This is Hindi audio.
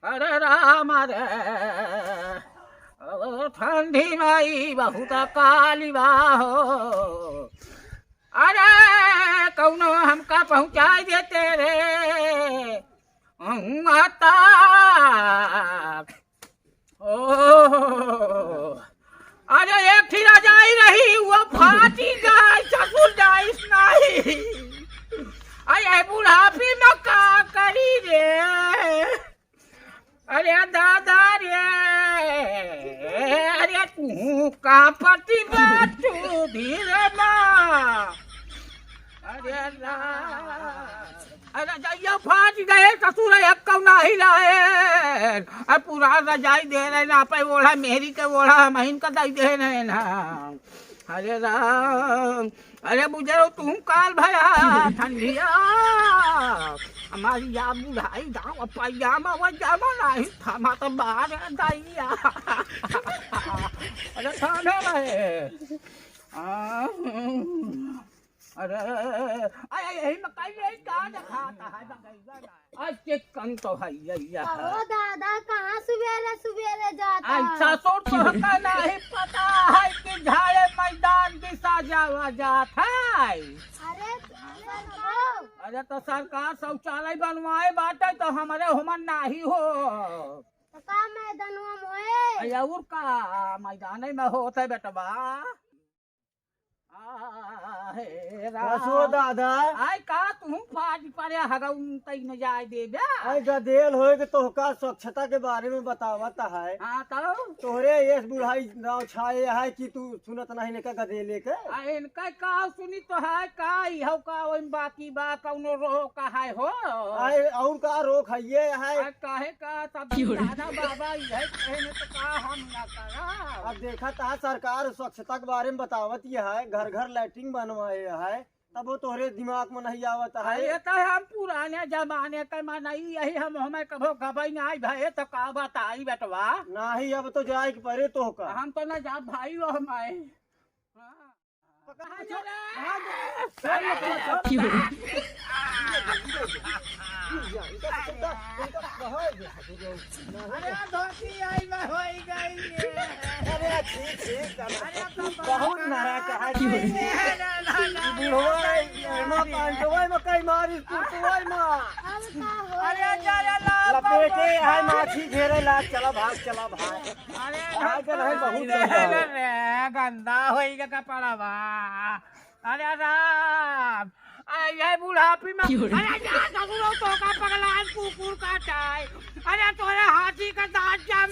अरे राम रे ठंडी माई बहुत काली हो। अरे कौनो हमका पहुँचाई देते रे आता ओ। अरे एक थी रजाई रही वो फाटी गई ससुर जाइस नहीं। अरे बुढ़ापी में का करी रे। अरे दादा रे अरे तू का पति बातू धीरे माँ। अरे अरे जैया फाट गए ससुर एक कौना ही लाए पूरा रजाई दे रहे ना पे बोला मेरी के बोला महीन का दई दे रहे ना। अरे राम अरे बुझे तुम काल भया ठंडिया हमारी या बुढ़ाई दाम पैजामा वजामा नहीं था तो बाहर दैया। अरे खाने रहे अरे यही मकई यही कहाँ खाता है आज के कम तो है यही है। ओ दादा कहाँ सुबेरे सुबेरे जाता ऐसा तो का नहीं पता है कि झाड़े मैदान दिशा जावा जात है। अरे तो सरकार शौचालय बनवाए बाटे तो हमारे हमन नहीं हो का मैदान में और का मैदान में होता है बेटवा। रसो दादा आई का तुम फाट पारे हगउन तई न जाय देबे। आई गदेल होए के तोहका स्वच्छता के बारे में बतावत है। हां तो तोहरे ये बुढ़ाई नाव छाए है कि तू सुनत नहीं ने का गदेले के। इनका का सुनी तो है का इहो का ओइ बाकी बा कौनो रोक का है हो। आई और का रोक है ये है काहे का सब दादा बाबा ये कहने तो का हम ना करा। अब देखा था सरकार स्वच्छता के बारे में बतावत ही है घर घर लैट्रिन बनवाए है तब वो तोहरे दिमाग में नहीं आवत है। ये तो हम पुराने जमाने के में नहीं यही हम हमें कभो कभी नहीं भये तो का बताई बेटवा। नहीं अब तो जाए के परे तोहका हम तो न जा भाई हो हमारे बहुत नाराज है मकई मारी लपेटे है माछी घेरे ला चला भाग बहुत गंदा हो कपड़ा बा। अरे राम ये बुढ़ापी में अरे जा तो का पगला कुकुर काटा है। अरे तोरे हाथी का दांत जाम